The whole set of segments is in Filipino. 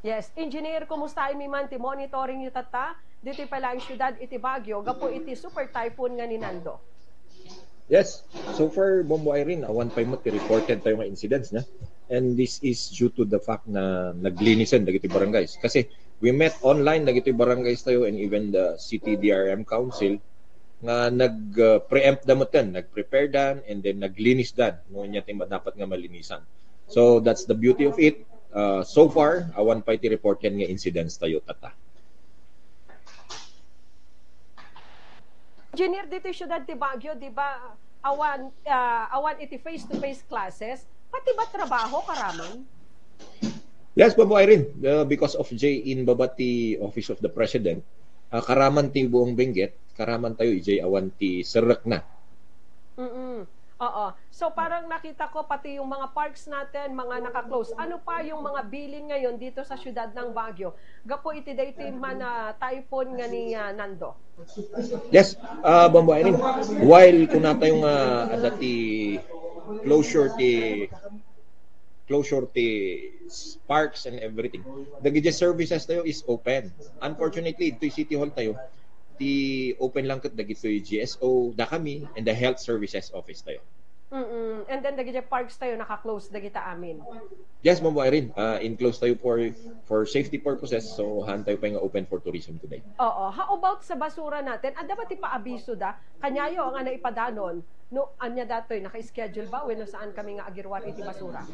Yes, engineer, kumusta mi man ti monitoring yu tata? Dito pala ang syudad iti Baguio, gapo iti super typhoon nga ni Nando. Yes, so far Bombo Irene, awan pa mo reported tayo nga incidents na. And this is due to the fact na naglinisan dagiti barangays. Kasi we met online dagiti barangays tayo and even the City DRM Council nga nag-preempt damot yan, nag-prepare dan and then naglinis dan no nya dapat nga malinisan. So that's the beauty of it. So far, awan pa iti report yan nga incidents tayo tata. Engineer, dito syudad ti Baguio, di ba awan iti face-to-face classes, pati ba trabaho karaman? Yes, Bobo Irene, because of in babati Office of the President, karaman ti buong Benguet, karaman tayo awan ti serak na. Oo. So parang nakita ko pati yung mga parks natin, mga naka-close. Ano pa yung mga billing ngayon dito sa syudad ng Baguio? Gapo iti daytoy man typhoon nga ni Nando. Yes, Bombo Irene, while kung nata yung dati closure ti parks and everything, the services tayo is open. Unfortunately, ito City Hall tayo, ti open lang kat dagito yung GSO, da kami, and the Health Services Office tayo. And then dagiti parks tayo naka-close dagita amin. Yes, Ma'am Irene, enclosed tayo for safety purposes, so han tayo pa nga open for tourism today. Oo. How about sa basura natin? Dapat ipaabiso da, kanyayo ang naipadanon, no, anya datoy, naka-schedule ba? When saan kami nga agirwar iti basura?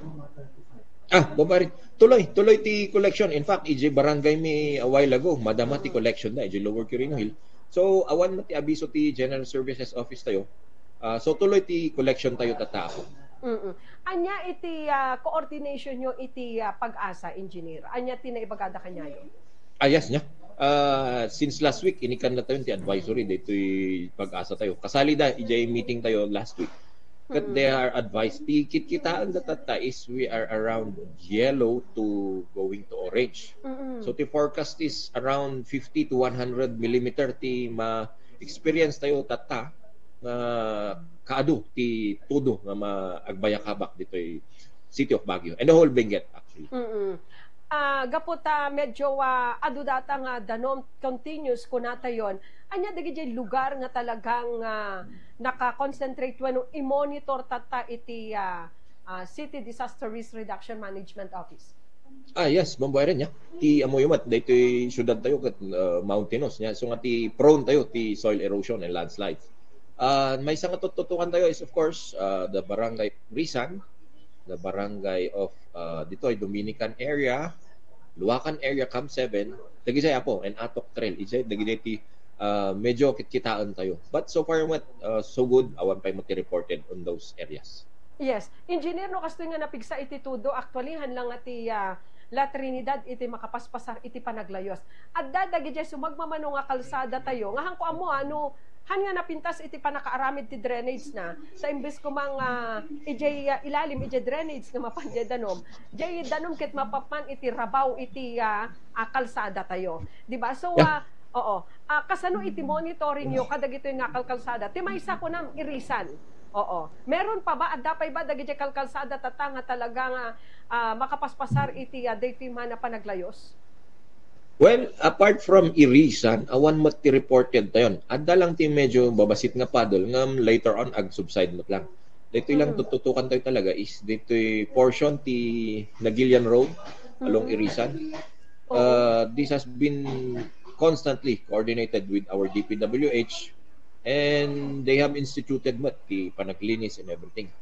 Babari, tuloy ti collection. In fact, barangay mi a while ago, madama ti collection na, Lower Quirino Hill. So, awan ti abiso ti General Services Office tayo. So, tuloy ti collection tayo tatao. Anya iti coordination nyo iti pag-asa, engineer? Anya ti naibagada kanyayo? Yes niya. Since last week, inikan na tayo ti advisory dito pag-asa tayo. Kasali da, meeting tayo last week. But they are advised. Kitaan datata is we are around yellow to going to orange. So the forecast is around 50 to 100 millimeter ti ma-experience tayo tata na kaado ti tudo nga maagbayakabak dito City of Baguio and the whole Benguet actually. Gaputa medyo adudata nga danom continuous kunata yon. Anya dagiti lugar nga talagang naka-concentrate when i-monitor tata iti City Disaster Risk Reduction Management Office. Yes, Bomboyren niya. Ti amoyumat dito syudad tayo kat mountainous niya. So nga ti prone tayo ti soil erosion and landslides. May isang tututukan tayo is of course the Barangay Risan, the barangay of dito ay Dominican area, Luwakan area, Camp 7, dagiti apo and Atok Trail. Dagiti medyo kitaan tayo. But so far so good, awan pa mo reported on those areas. Yes, engineer no kasto nga napigsa iti tudo actually hanlang ati La Trinidad iti makapaspasar iti panaglayos. At dagiti sumagmamano nga kalsada tayo nga hangko amo han nga napintas iti panakaaramid ti drainage na sa imbes ko ilalim ije drainage nga mapanje danom danom ket mapapan iti rabaw iti kalsada tayo, di ba? So oo, kasano iti monitoring yo kadagito nga kalsada ti maysa ko nang irisan. Oo, meron pa ba at dapay ba dagiti kalsada tatanga talaga makapaspasar iti daytoy man na panaglayos? Well, apart from irisan, awan mo ti reported tayon. Adda lang ti medyo babasit nga paddle ngam later on ag-subside mo lang. Dito lang tututukan tayo talaga is dito portion ti Nagilian Road along Irisan. This has been constantly coordinated with our DPWH and they have instituted ti panaglinis and everything.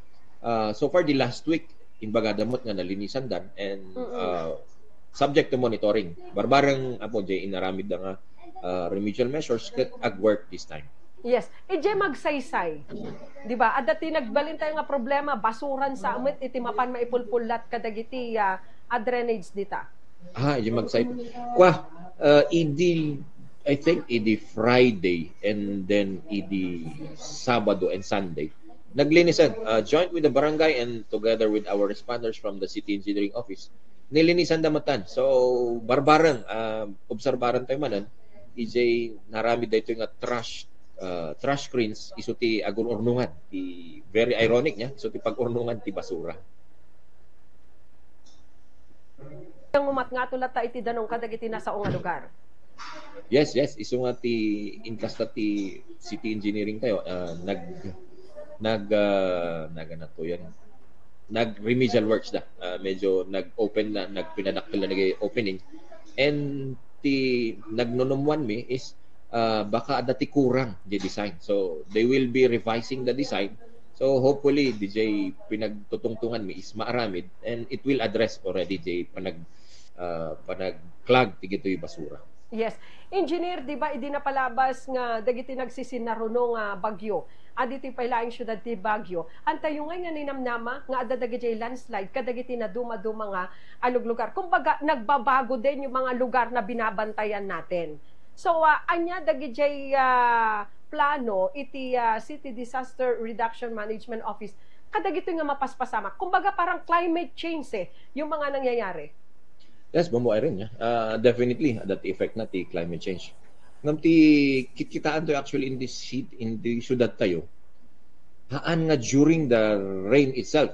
So far the last week inbagadamot nga nalinisan dan and subject to monitoring. Barbarang inaramid na nga remedial measures ket ag-work this time. Yes, magsaysay. 'Di ba? Adda ti nagbalin tayo nga problema basuran sa amet iti mapan maipulpulat kadagiti drainage dita. Magsay. I think idi Friday and then idi Sabado and Sunday. Naglinisan joint with the barangay and together with our responders from the City Engineering Office. Nilinisan damatan. So, barbarang, obserbaran tayo manan, narami dito nga trash screens, iso ti agun-urnungan. Very ironic niya, iso ti pag-urnungan ti basura. Ang umat nga tulat ta iti danong kadagiti nasa nga lugar. Yes, yes. Isu nga ti inkasta ti city engineering tayo, nag to yan. Nag-remedial works na. Medyo nag-open na, nagpinadaktil na nag-opening. And ti nagnunumwan mi is baka dati kurang di design. So, they will be revising the design. So, hopefully, DJ pinagtutungtungan mi is maaramid and it will address already DJ panag-clog ti gito'y basura. Yes. Engineer, di ba, idi na palabas nga dagiti nagsisinnaruno nga bagyo. Aditi pailaing syudad ti Bagyo. Antayo nga ninamnama nga adadagiti landslide kadagiti na duma-duma nga alug-lugar. Kumbaga, nagbabago din yung mga lugar na binabantayan natin. So, anya dagiti plano iti City Disaster Reduction Management Office kadagito nga mapaspasama. Kumbaga, parang climate change yung mga nangyayari. Yes, bambuay rin niya. Definitely, that effect na ti climate change. Ngam ti kikitaan to actually in this heat, in the syudad tayo, haan nga during the rain itself,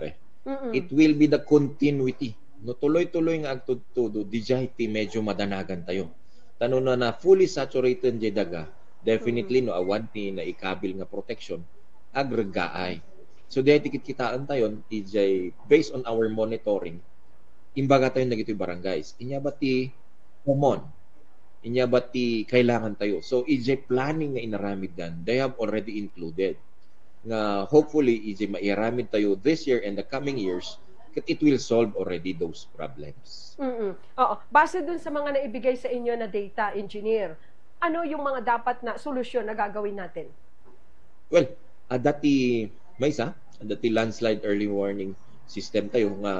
it will be the continuity. No, tuloy-tuloy nga agtudtudo, dijay ti medyo madanagan tayo. Tano na fully saturated di daga, definitely no awan ti na ikabil nga protection, agregaay. So, di kikitaan tayo, dijay, based on our monitoring, imbaga tayo nagito'y barangays. Inya ba ti common? Inya ba ti kailangan tayo? So, EJ planning nga inaramid dan, they have already included. Nga hopefully, EJ mairamid tayo this year and the coming years, that it will solve already those problems. Oo. Base dun sa mga naibigay sa inyo na data, engineer, ano yung mga dapat na solusyon na gagawin natin? Well, dati landslide early warning system tayo nga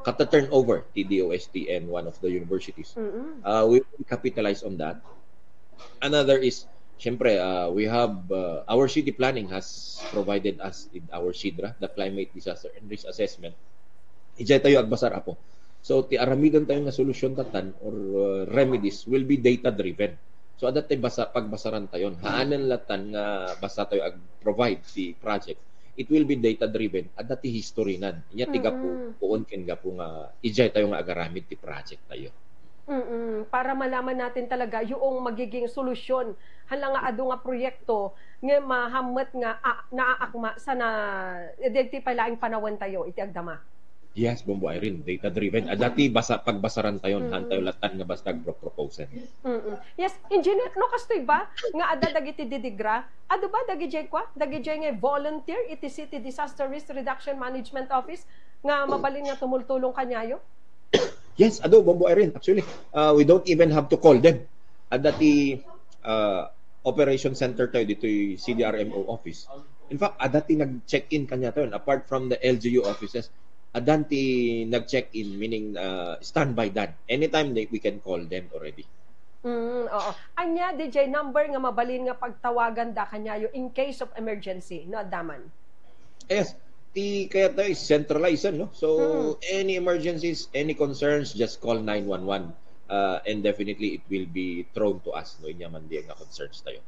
kata-turn over TDOST and one of the universities. We will capitalize on that. Another is, syempre, we have, our city planning has provided us in our CIDRA, the Climate Disaster and Risk Assessment. Ijay tayo agbasar apo. So, ti aramidan tayo nga solusyon tatan or remedies will be data-driven. So, adat tayo pagbasaran tayo. Haanan latan nga basa tayo ag-provide si project. It will be data-driven at dati history nan. Inya tiga po, puon ken ga po nga, ijay tayo nga agaramid ti project tayo. Para malaman natin talaga yung magiging solusyon. Hala nga adu nga proyekto nga mahamot nga naaakma sa na identi palaing panawan tayo iti agdama. Yes, bumbuay rin. Data-driven. Dati pagbasaran tayo, hantayo latan nga basta proposal. Yes, engineer, no kastoy ba? Nga ada dagiti didigra? Ado ba dagijay kwa? Dagijay nga volunteer iti City Disaster Risk Reduction Management Office nga mabalin nga tumultulong kanyayo? Yes, ado, bumbuay rin. Actually, we don't even have to call them. Dati operation center tayo dito yung CDRMO office. In fact, dati nag-check-in kanya tayo. Apart from the LGU offices, adanti nag-check-in, meaning standby dan. Anytime we can call them already. Oo. Anya, DJ, number nga mabalin nga pagtawagan da kanyayo in case of emergency, no, daman? Yes. Kaya tayo is centralized, no? So, any emergencies, any concerns, just call 911. And definitely, it will be thrown to us, no? Inyaman di nga concerns tayo.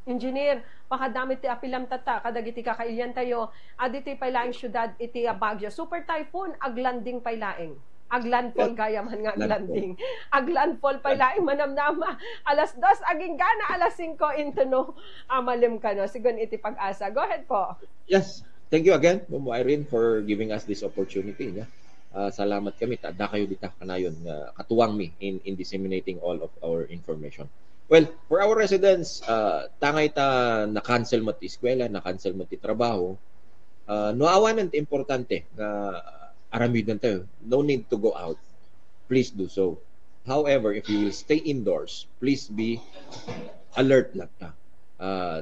Engineer, pakadamit ti apilam tata, kadagiti kakailyan tayo, aditi pailaing syudad iti Baguio. Super typhoon, aglanding pailaing. Aglandfall gaya man nga aglanding. Aglandfall pailaing manamnama. Alas 2, aging gana, alas 5 into no. Amalim ka no. Sigun iti pag-asa. Go ahead po. Yes. Thank you again, Ma'am Irene, for giving us this opportunity. Yeah? Salamat kami. Tada kayo dita kanayon. Katuwang mi in disseminating all of our information. Well, for our residents, tangay ta na-cancel mo ti eskwela, na-cancel mo ti trabaho, noawanan ti importante na aramidan tayo. No need to go out. Please do so. However, if you will stay indoors, please be alert lang ta.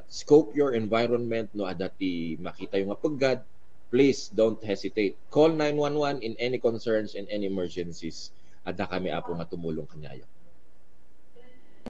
Scope your environment, no adati makita yung apagad. Please don't hesitate. Call 911 in any concerns and any emergencies. Ada kami apo nga tumulong kanyayo.